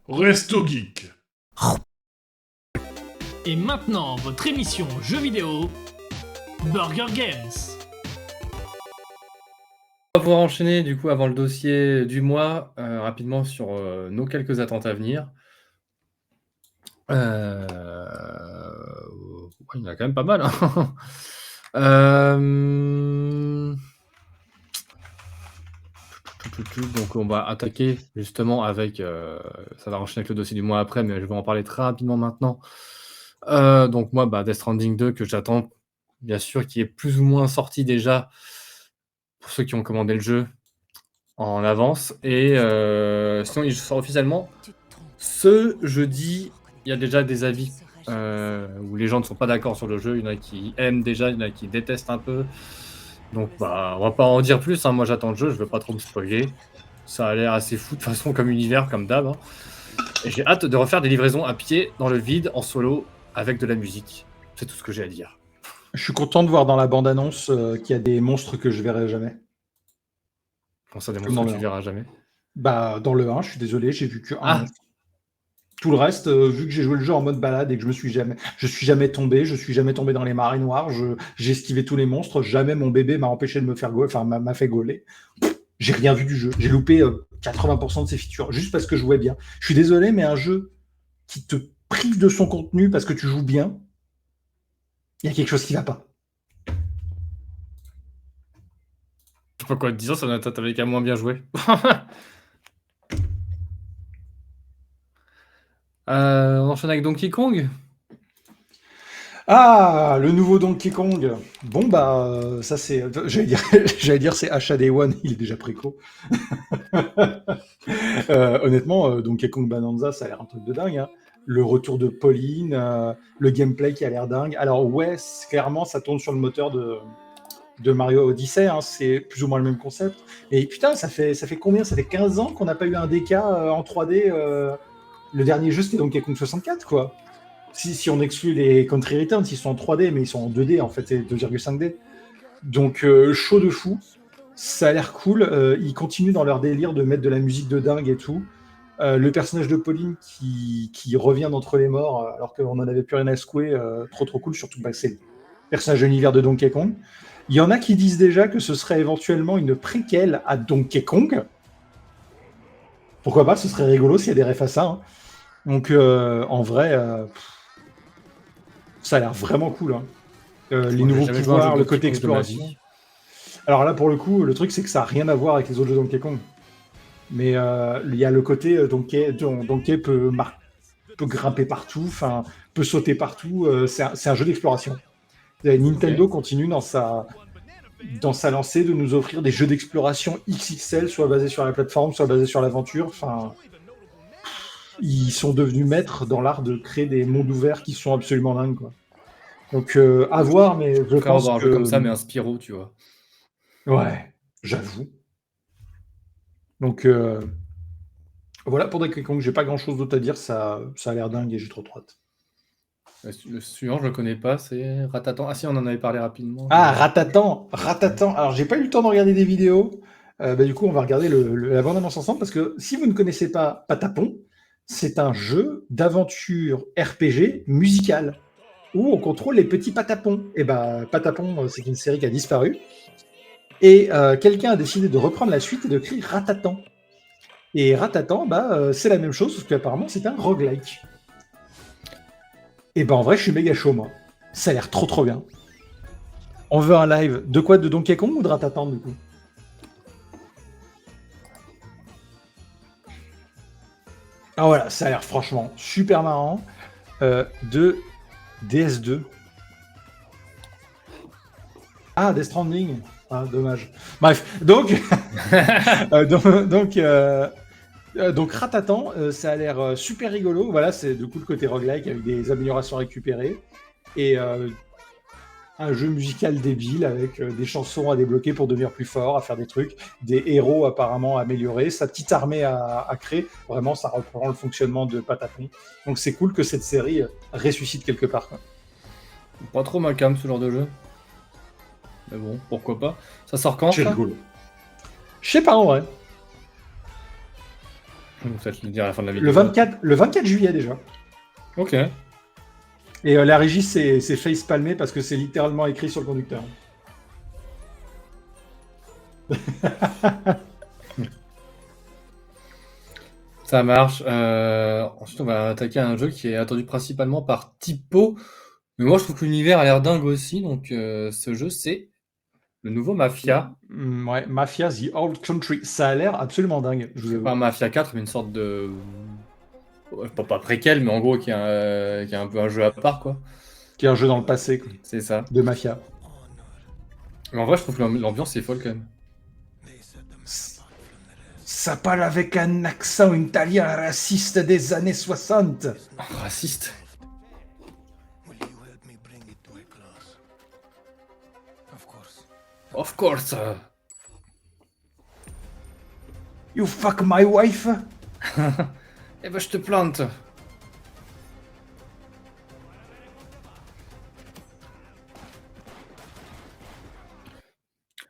Resto Geek. Et maintenant, votre émission jeux vidéo, Burger Games. On va pouvoir enchaîner du coup avant le dossier du mois rapidement sur nos quelques attentes à venir. Ouais, il y en a quand même pas mal. Hein. Donc on va attaquer justement avec... ça va enchaîner avec le dossier du mois après, mais je vais en parler très rapidement maintenant. Donc moi, Death Stranding 2 que j'attends, bien sûr, qui est plus ou moins sorti déjà pour ceux qui ont commandé le jeu en avance. Et sinon, il sort officiellement ce jeudi. Il y a déjà des avis où les gens ne sont pas d'accord sur le jeu. Il y en a qui aiment déjà, il y en a qui détestent un peu. Donc, on va pas en dire plus. Hein. Moi, j'attends le jeu, je veux pas trop me spoiler. Ça a l'air assez fou de toute façon, comme univers, comme d'hab. Hein. Et j'ai hâte de refaire des livraisons à pied dans le vide, en solo, avec de la musique. C'est tout ce que j'ai à dire. Je suis content de voir dans la bande-annonce qu'il y a des monstres que je verrai jamais. Comment ça, des monstres que tu verras jamais? Dans le 1, je suis désolé, j'ai vu que un monstre. Tout le reste, vu que j'ai joué le jeu en mode balade et que je suis jamais tombé dans les marées noires, j'ai esquivé tous les monstres, jamais mon bébé m'a empêché de me faire gauler, m'a fait gauler. J'ai rien vu du jeu, j'ai loupé 80% de ses features, juste parce que je jouais bien. Je suis désolé, mais un jeu qui te prive de son contenu parce que tu joues bien, il y a quelque chose qui va pas. Je sais pas quoi te dire, ça t'avait qu'à moins bien joué. On enchaîne avec Donkey Kong. Ah, le nouveau Donkey Kong. Bon, ça c'est. J'allais dire c'est achat Day One, il est déjà préco. Honnêtement, Donkey Kong Bonanza, ça a l'air un truc de dingue. Hein. Le retour de Pauline, le gameplay qui a l'air dingue. Alors, ouais, clairement, ça tourne sur le moteur de Mario Odyssey. Hein, c'est plus ou moins le même concept. Et putain, ça fait combien? Ça fait 15 ans qu'on n'a pas eu un DK en 3D. Le dernier jeu, c'était Donkey Kong 64, quoi. Si on exclut les Country Returns, ils sont en 3D, mais ils sont en 2D, en fait, c'est 2,5D. Donc, chaud de fou. Ça a l'air cool. Ils continuent dans leur délire de mettre de la musique de dingue et tout. Le personnage de Pauline qui revient d'entre les morts, alors qu'on n'en avait plus rien à secouer, trop cool, surtout que c'est le personnage de l'univers de Donkey Kong. Il y en a qui disent déjà que ce serait éventuellement une préquelle à Donkey Kong. Pourquoi pas, ce serait rigolo s'il y a des refs à ça. Hein. Donc, en vrai... ça a l'air vraiment cool. Hein. Les nouveaux pouvoirs, le côté exploration. Alors là, pour le coup, le truc, c'est que ça n'a rien à voir avec les autres jeux Donkey Kong. Mais il y a le côté Donkey peut grimper partout, peut sauter partout. C'est un jeu d'exploration. Nintendo continue dans sa lancée de nous offrir des jeux d'exploration XXL, soit basés sur la plateforme, soit basés sur l'aventure. Ils sont devenus maîtres dans l'art de créer des mondes ouverts qui sont absolument dingues, quoi. Donc, à voir, mais je pense avoir un jeu comme ça, mais un Spyro, tu vois. Ouais, j'avoue. Donc, voilà pour Donkey Kong. J'ai pas grand-chose d'autre à dire. Ça a l'air dingue et j'ai trop hâte. Le suivant, je le connais pas, c'est Ratatan. Ah si, on en avait parlé rapidement. Ah, Ratatan. Alors, j'ai pas eu le temps de regarder des vidéos. Du coup, on va regarder la bande-annonce ensemble parce que si vous ne connaissez pas Patapon, c'est un jeu d'aventure RPG musical où on contrôle les petits patapons. Et Patapon, c'est une série qui a disparu. Et quelqu'un a décidé de reprendre la suite et de créer Ratatan. Et Ratatan, c'est la même chose, sauf qu'apparemment, c'est un roguelike. Et en vrai, je suis méga chaud, moi. Ça a l'air trop bien. On veut un live de quoi? De Donkey Kong ou de Ratatan, du coup? Ah voilà, ça a l'air franchement super marrant. De DS2. Ah, Death Stranding. Ah, dommage. Bref, donc donc Ratatan, ça a l'air super rigolo. Voilà, c'est du coup le côté roguelike avec des améliorations récupérées et un jeu musical débile avec des chansons à débloquer pour devenir plus fort, à faire des trucs, des héros apparemment améliorés, sa petite armée à créer. Vraiment, ça reprend le fonctionnement de Patapon. Donc c'est cool que cette série ressuscite quelque part. Quoi. Pas trop ma cam, ce genre de jeu. Mais bon, pourquoi pas. Ça sort quand? C'est rigolo. Je sais pas en vrai. Peut-être le dire à la fin de la vidéo. Le 24 juillet déjà. Ok. Et la régie, c'est face palmé parce que c'est littéralement écrit sur le conducteur. Ça marche. Ensuite, on va attaquer un jeu qui est attendu principalement par Typo. Mais moi, je trouve que l'univers a l'air dingue aussi. Donc, ce jeu, c'est le nouveau Mafia. Ouais, Mafia, The Old Country. Ça a l'air absolument dingue. Je vous avoue. Pas un Mafia 4, mais une sorte de. Ouais, pas préquel, mais en gros, qui est un peu un jeu à part, quoi. Qui est un jeu dans le passé, quoi, C'est ça. de Mafia. Mais en vrai, je trouve que l'ambiance est folle quand même. Ça parle avec un accent italien raciste des années 60. Oh, raciste. Of course. You fuck my wife? Eh ben, je te plante.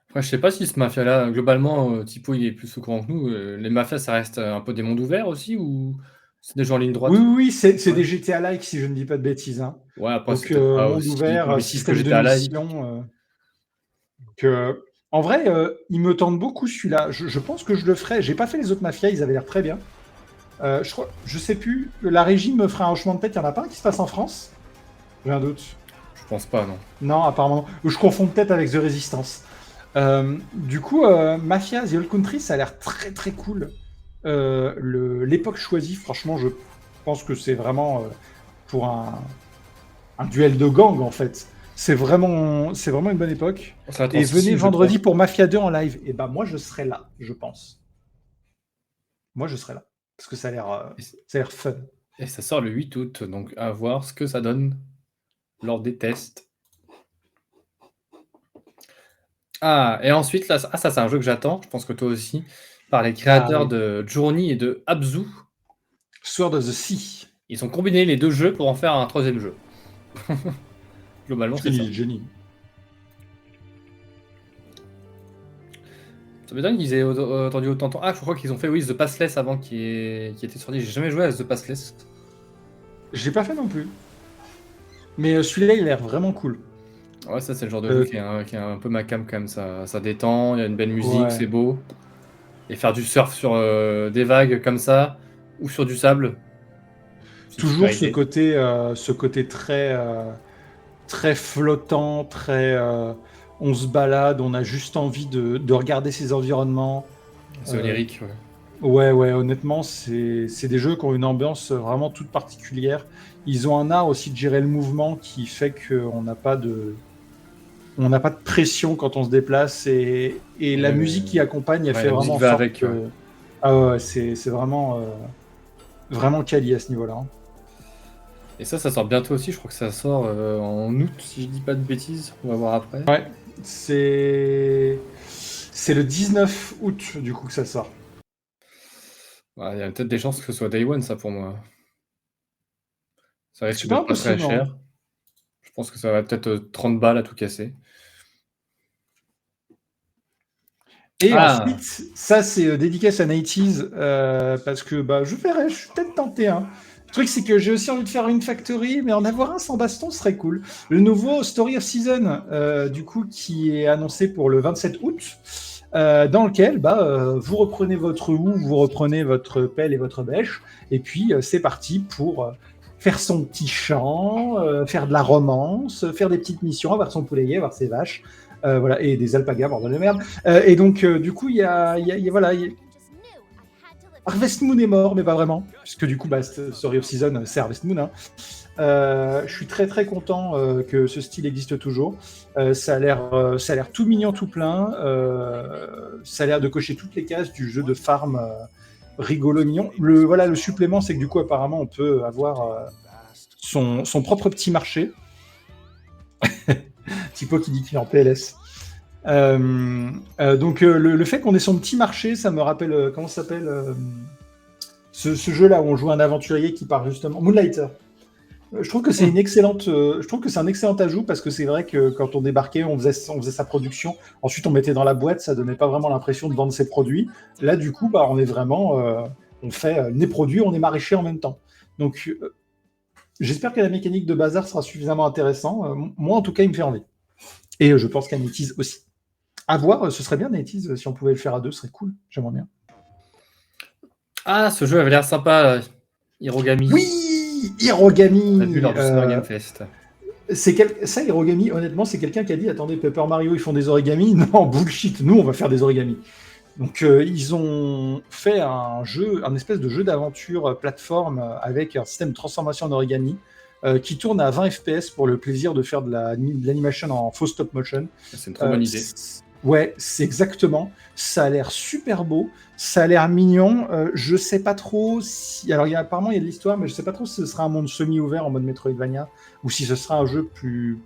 Après, je sais pas si ce mafia-là, globalement, Typo, il est plus au courant que nous. Les mafias, ça reste un peu des mondes ouverts aussi, ou c'est des gens en ligne droite? Oui, c'est Ouais. des GTA-like, si je ne dis pas de bêtises. Hein. Ouais, après, Donc, c'est peut-être pas monde aussi ouvert, jouissif que système de GTA Live. mission. En vrai, il me tente beaucoup celui-là. Je pense que je le ferai. J'ai pas fait les autres mafias, ils avaient l'air très bien. Je sais plus. La régie me fera un hochement de tête. Il y en a pas un qui se passe en France? J'ai un doute. Je pense pas, non. Non, apparemment. Ou je confonds peut-être avec The Resistance. Du coup, Mafia, The Old Country, ça a l'air très très cool. L'époque choisie, franchement, je pense que c'est vraiment pour un duel de gang en fait. C'est vraiment une bonne époque. Ça va être en Et Sicile, venez je vendredi crois. pour Mafia 2 en live. Et bah moi je serai là, je pense. Moi je serai là. Parce que ça a l'air fun. Et ça sort le 8 août, donc à voir ce que ça donne lors des tests. Ah, et ensuite, là, ça c'est un jeu que j'attends, je pense que toi aussi, par les créateurs oui. de Journey et de Abzu. Sword of the Sea. Ils ont combiné les deux jeux pour en faire un troisième jeu. Globalement, c'est ça. Génie. Ça m'étonne qu'ils aient attendu autant de temps. Ah, je crois qu'ils ont fait, oui, The Passless avant qui était sorti. J'ai jamais joué à The Passless. Je l'ai pas fait non plus. Mais celui-là, il a l'air vraiment cool. Ouais, ça, c'est le genre de jeu qui est un peu ma cam quand même. Ça détend, il y a une belle musique, Ouais. c'est beau. Et faire du surf sur des vagues comme ça, ou sur du sable. c'est une Toujours super ce côté très, très flottant, très. On se balade, on a juste envie de regarder ces environnements. C'est onirique, ouais. Ouais, honnêtement, c'est des jeux qui ont une ambiance vraiment toute particulière. Ils ont un art aussi de gérer le mouvement qui fait qu'on n'a pas de pression quand on se déplace et la musique qui accompagne, elle ouais, fait la vraiment musique va sorte avec, que... ouais. Ah ouais, c'est vraiment vraiment quali à ce niveau-là. Hein. Et ça sort bientôt aussi, je crois que ça sort en août, si je dis pas de bêtises, on va voir après. Ouais, c'est le 19 août du coup que ça sort. Ouais, il y a peut-être des chances que ce soit Day One, ça, pour moi. Ça risque C'est pas d'être pas très impossible, cher. Je pense que ça va peut-être 30 balles à tout casser. Et ensuite, ça c'est dédicace à 90s, parce que bah, je verrai, je suis peut-être tenté. Hein. Le truc c'est que j'ai aussi envie de faire une factory, mais en avoir un sans baston serait cool. Le nouveau Story of Season, du coup, qui est annoncé pour le 27 août, dans lequel vous reprenez votre houe, vous reprenez votre pelle et votre bêche, et puis c'est parti pour faire son petit champ, faire de la romance, faire des petites missions, avoir son poulailler, avoir ses vaches. Voilà, et des alpagas, bordel de merde. Et donc, du coup, il y a Harvest Moon est mort, mais pas vraiment, puisque du coup, Story of Season, c'est Harvest Moon. Hein. Je suis très très content que ce style existe toujours. Ça a l'air tout mignon, tout plein. Ça a l'air de cocher toutes les cases du jeu de farm rigolo mignon. Le supplément, c'est que du coup, apparemment, on peut avoir son propre petit marché. Typo qui dit qu'il est en PLS. Donc le fait qu'on ait son petit marché, ça me rappelle comment ça s'appelle ce jeu-là où on joue un aventurier qui part justement Moonlighter. Je trouve que c'est une excellente. Je trouve que c'est un excellent ajout parce que c'est vrai que quand on débarquait, on faisait sa production. Ensuite, on mettait dans la boîte, ça donnait pas vraiment l'impression de vendre ses produits. Là, du coup, on est vraiment on fait les produits, on est maraîcher en même temps. Donc, j'espère que la mécanique de bazar sera suffisamment intéressant. Moi, en tout cas, il me fait envie. Et je pense qu'à NetEase aussi. À voir, ce serait bien NetEase, si on pouvait le faire à deux, ce serait cool. J'aimerais bien. Ah, ce jeu avait l'air sympa, Hirogami. Oui, Hirogami. On l'a vu lors du Summer Game Fest. Ça, Hirogami, honnêtement, c'est quelqu'un qui a dit attendez, Paper Mario, ils font des origamis. Non, bullshit, nous, on va faire des origamis. Donc, ils ont fait un espèce de jeu d'aventure plateforme avec un système de transformation en origami qui tourne à 20 FPS pour le plaisir de faire de l'animation en faux stop motion. C'est une trop bonne idée. Ouais, c'est exactement. Ça a l'air super beau, ça a l'air mignon. Je sais pas trop si. Alors, apparemment, il y a de l'histoire, mais je sais pas trop si ce sera un monde semi-ouvert en mode Metroidvania ou si ce sera un jeu plus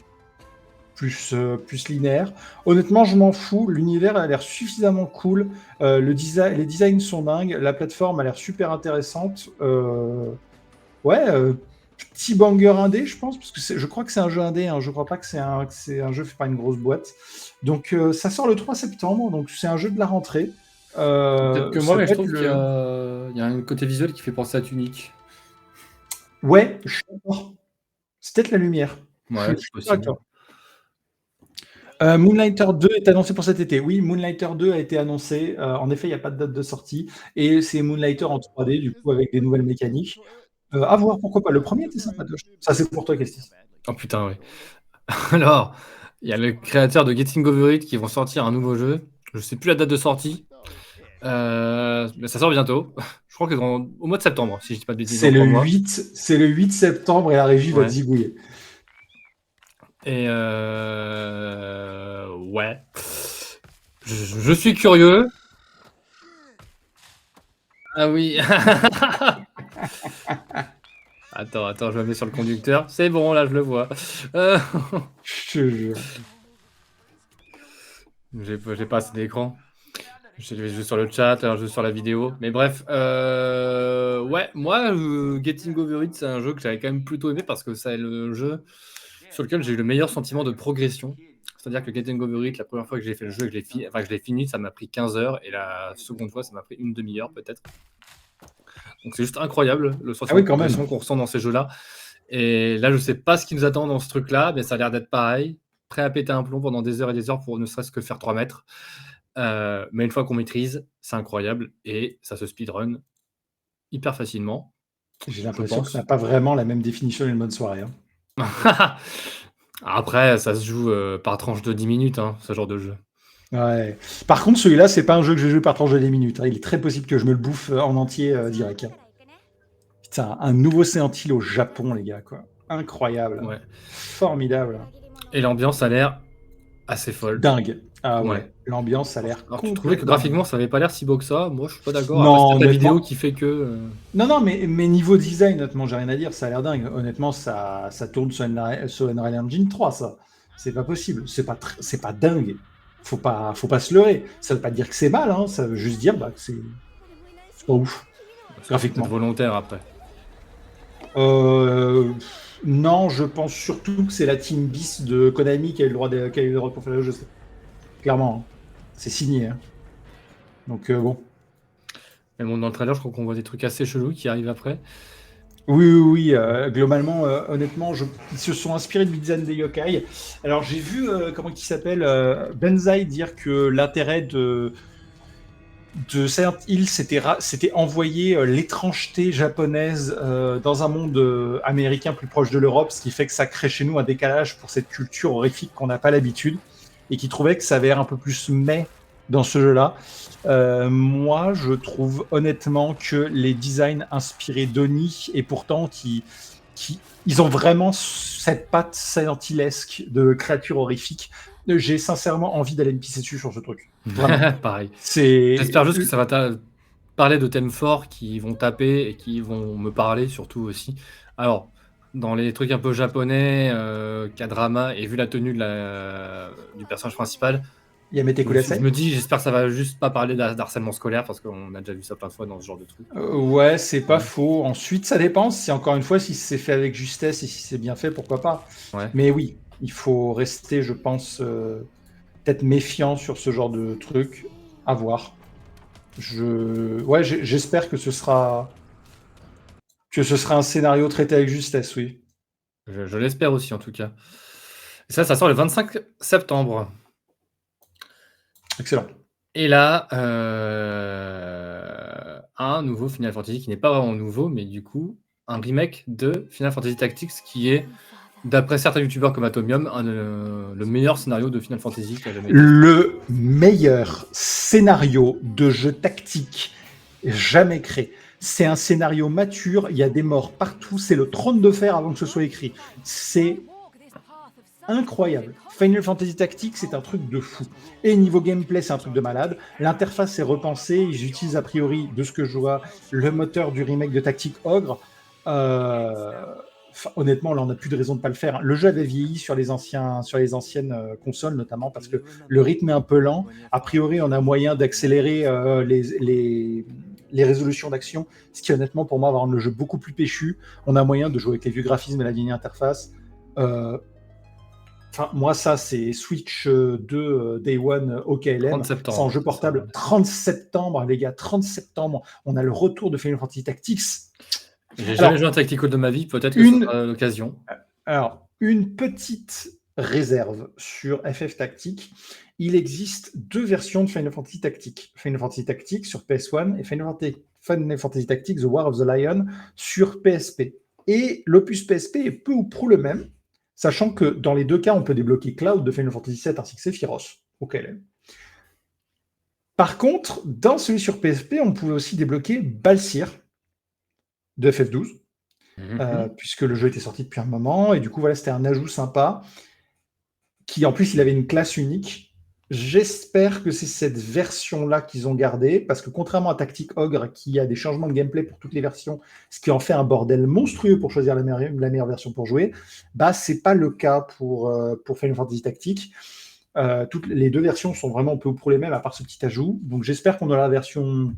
linéaire. Honnêtement, je m'en fous. L'univers a l'air suffisamment cool. Les designs sont dingues. La plateforme a l'air super intéressante. Petit banger indé, je pense, parce que je crois que c'est un jeu indé. Hein. Je crois pas que c'est un jeu fait par une grosse boîte. Donc, ça sort le 3 septembre. Donc, c'est un jeu de la rentrée. Peut-être que moi, mais je trouve qu'il y a un côté visuel qui fait penser à Tunic. Ouais, je suis d'accord. C'est peut-être la lumière. Ouais, c'est possible. Moonlighter 2 est annoncé pour cet été. Oui, Moonlighter 2 a été annoncé. En effet, il n'y a pas de date de sortie. Et c'est Moonlighter en 3D, du coup, avec des nouvelles mécaniques. À voir, pourquoi pas. Le premier était sympa. Ça, c'est pour toi, Kestis. Oh putain, oui. Alors, il y a le créateur de Getting Over It qui vont sortir un nouveau jeu. Je ne sais plus la date de sortie. Mais ça sort bientôt. Je crois que au mois de septembre, si je dis pas de bêtises. C'est le 8 septembre et la régie va zigouiller. Et ouais. Je suis curieux. Ah oui. Attends, je me mets sur le conducteur. C'est bon, là, je le vois. Je te jure. J'ai pas assez d'écran. Je vais jouer sur le chat, alors je joue sur la vidéo. Mais bref, ouais, moi, Getting Over It, c'est un jeu que j'avais quand même plutôt aimé parce que c'est le jeu sur lequel j'ai eu le meilleur sentiment de progression. C'est-à-dire que Getting Over It, la première fois que j'ai fait le jeu et que je l'ai fini, ça m'a pris 15 heures. Et la seconde fois, ça m'a pris une demi-heure peut-être. Donc c'est juste incroyable le sentiment de progression qu'on ressent dans ces jeux-là. Et là, je sais pas ce qui nous attend dans ce truc-là, mais ça a l'air d'être pareil. Prêt à péter un plomb pendant des heures et des heures pour ne serait-ce que faire 3 mètres. Mais une fois qu'on maîtrise, c'est incroyable et ça se speedrun hyper facilement. J'ai l'impression que ça n'a pas vraiment la même définition d'une bonne soirée. Hein. Après, ça se joue par tranche de 10 minutes, hein, ce genre de jeu. Ouais. Par contre, celui-là, c'est pas un jeu que je joue par tranche de 10 minutes. Hein. Il est très possible que je me le bouffe en entier direct. Hein. Putain, un nouveau Silent Hill au Japon, les gars, quoi. Incroyable. Ouais. Formidable. Et l'ambiance a l'air assez folle. Dingue. Ah ouais. L'ambiance a l'air. Alors, tu trouvais que graphiquement, ça avait pas l'air si beau que ça? Moi, je suis pas d'accord. Non, c'est la vidéo qui fait que. Non, mais niveau design, honnêtement, j'ai rien à dire. Ça a l'air dingue. Honnêtement, ça tourne sur Unreal Engine 3, ça. C'est pas possible. C'est pas dingue. Faut pas se leurrer. Ça veut pas dire que c'est mal. Hein. Ça veut juste dire que c'est pas ouf. Graphiquement. C'est volontaire après. Non, je pense surtout que c'est la team bis de Konami qui a eu le droit pour faire le jeu. Clairement, hein. C'est signé. Hein. Donc bon. Mais bon, dans le trailer, je crois qu'on voit des trucs assez chelous qui arrivent après. Oui. Globalement, honnêtement, ils se sont inspirés de Bizan des Yokai. Alors j'ai vu, comment il s'appelle, Benzaï dire que l'intérêt de Silent Hill, c'était envoyer l'étrangeté japonaise dans un monde américain plus proche de l'Europe, ce qui fait que ça crée chez nous un décalage pour cette culture horrifique qu'on n'a pas l'habitude, et qui trouvait que ça avait l'air un peu plus dans ce jeu-là. Moi, je trouve honnêtement que les designs inspirés d'Oni, et pourtant ils ont vraiment cette patte Silent Hill-esque de créatures horrifiques. J'ai sincèrement envie d'aller me pisser dessus sur ce truc. Vraiment. Pareil. J'espère juste que ça va parler de thèmes forts qui vont taper et qui vont me parler surtout aussi. Alors, dans les trucs un peu japonais, K-drama, et vu la tenue du personnage principal, Yamete Kudasai. Je me dis, j'espère que ça va juste pas parler d'harcèlement scolaire parce qu'on a déjà vu ça plein de fois dans ce genre de truc. Ouais, c'est pas faux. Ensuite, ça dépend. Si encore une fois, si c'est fait avec justesse et si c'est bien fait, pourquoi pas. Ouais. Mais oui, il faut rester, je pense, peut-être méfiant sur ce genre de truc. À voir. Ouais, j'espère que ce sera un scénario traité avec justesse, oui. Je l'espère aussi, en tout cas. Et ça sort le 25 septembre. Excellent. Et là, un nouveau Final Fantasy qui n'est pas vraiment nouveau, mais du coup, un remake de Final Fantasy Tactics qui est, d'après certains youtubeurs comme Atomium, le meilleur scénario de Final Fantasy qui a jamais été. Le meilleur scénario de jeu tactique jamais créé. C'est un scénario mature, il y a des morts partout, c'est le trône de fer avant que ce soit écrit. C'est incroyable. Final Fantasy Tactics, c'est un truc de fou. Et niveau gameplay, c'est un truc de malade. L'interface est repensée. Ils utilisent a priori, de ce que je vois, le moteur du remake de Tactic Ogre. Honnêtement, là, on n'a plus de raison de ne pas le faire. Le jeu avait vieilli sur les anciennes consoles, notamment parce que le rythme est un peu lent. A priori, on a moyen d'accélérer les résolutions d'action, ce qui, honnêtement, pour moi, va rendre le jeu beaucoup plus péchu. On a moyen de jouer avec les vieux graphismes et la vieille interface. Enfin, moi, ça, c'est Switch 2 Day One OKLM. 30 septembre. C'est en jeu portable. 30 septembre, les gars, 30 septembre. On a le retour de Final Fantasy Tactics. J'ai jamais joué un Tactical de ma vie, peut-être que ce sera l'occasion. Alors, une petite réserve sur FF Tactics. Il existe 2 versions de Final Fantasy Tactics. Final Fantasy Tactics sur PS1 et Final Fantasy Tactics The War of the Lion sur PSP. Et l'opus PSP est peu ou prou le même, sachant que dans les 2 cas, on peut débloquer Cloud de Final Fantasy VII ainsi que Sephiroth. OKLM. Par contre, dans celui sur PSP, on pouvait aussi débloquer Balsir de FF12. Puisque le jeu était sorti depuis un moment, et du coup, voilà, c'était un ajout sympa, qui en plus, il avait une classe unique. J'espère que c'est cette version-là qu'ils ont gardée, parce que contrairement à Tactic Ogre, qui a des changements de gameplay pour toutes les versions, ce qui en fait un bordel monstrueux pour choisir la meilleure version pour jouer, bah, c'est pas le cas pour Final Fantasy Tactics. Toutes les 2 versions sont vraiment peu ou prou les mêmes, à part ce petit ajout. Donc j'espère qu'on aura la version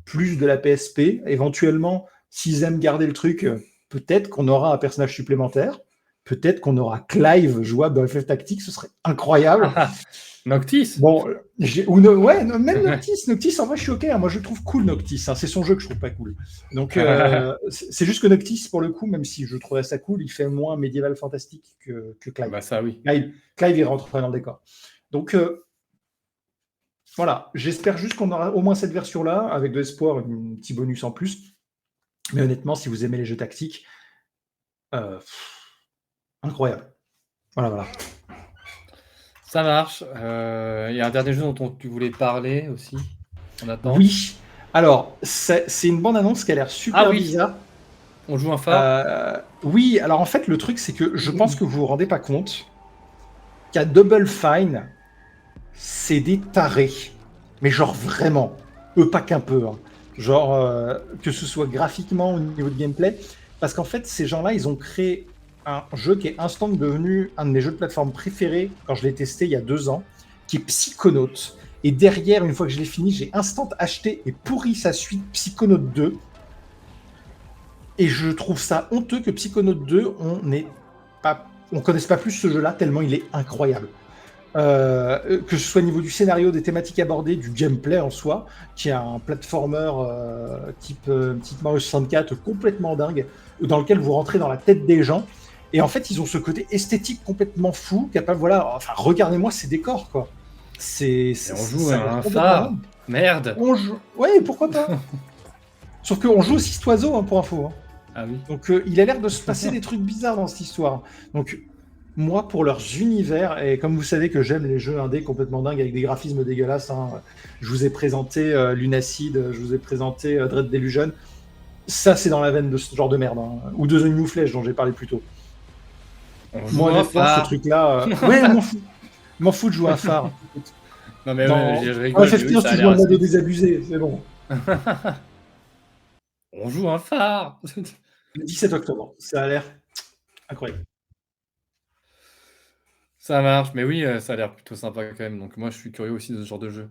plus de la PSP. Éventuellement, s'ils aiment garder le truc, peut-être qu'on aura un personnage supplémentaire. Peut-être qu'on aura Clive jouable dans FF Tactics, ce serait incroyable. Noctis. Bon, même Noctis. Noctis, en vrai, je suis OK. Hein. Moi, je trouve cool Noctis. Hein. C'est son jeu que je trouve pas cool. Donc, c'est juste que Noctis, pour le coup, même si je trouvais ça cool, il fait moins médiéval fantastique que Clive. Bah ça, oui. Clive, il rentre dans le décor. Donc, voilà. J'espère juste qu'on aura au moins cette version-là, avec de l'espoir, un petit bonus en plus. Mais honnêtement, si vous aimez les jeux tactiques, incroyable. Voilà. Ça marche. Il y a un dernier jeu dont tu voulais parler aussi. On attend. Oui. Alors, c'est une bande-annonce qui a l'air super bizarre. On joue un phare. Oui, alors en fait, le truc, c'est que je pense que vous vous rendez pas compte qu'à Double Fine, c'est des tarés. Mais genre vraiment. Eux, pas qu'un peu. Hein. Genre, que ce soit graphiquement au niveau de gameplay. Parce qu'en fait, ces gens-là, ils ont créé un jeu qui est instant devenu un de mes jeux de plateforme préférés quand je l'ai testé il y a 2 ans, qui est Psychonaut. Et derrière, une fois que je l'ai fini, j'ai instant acheté et pourri sa suite Psychonaut 2. Et je trouve ça honteux que Psychonaut 2, on connaisse pas plus ce jeu-là, tellement il est incroyable. Que ce soit au niveau du scénario, des thématiques abordées, du gameplay en soi, qui est un platformer type Mario 64 complètement dingue, dans lequel vous rentrez dans la tête des gens. Et en fait, ils ont ce côté esthétique complètement fou, capable, voilà, enfin, regardez-moi ces décors, quoi. On joue à un phare. Merde. Ouais, pourquoi pas. Sauf qu'on joue au 6 oiseaux, hein, pour info. Hein. Ah oui. Donc, il a l'air de se passer des trucs bizarres dans cette histoire. Donc, moi, pour leurs univers, et comme vous savez que j'aime les jeux indés complètement dingues avec des graphismes dégueulasses, hein, je vous ai présenté Lunacid, je vous ai présenté Dread Delusion. Ça, c'est dans la veine de ce genre de merde. Hein. Ou de The New Flesh, dont j'ai parlé plus tôt. Moi, honnêtement, ce truc-là... Ouais, m'en fous de jouer à phare. Non, mais je rigole. FF15, tu joues en mode désabusé, c'est bon. On joue un phare. Le 17 octobre, ça a l'air incroyable. Ça marche, mais oui, ça a l'air plutôt sympa quand même. Donc moi, je suis curieux aussi de ce genre de jeu.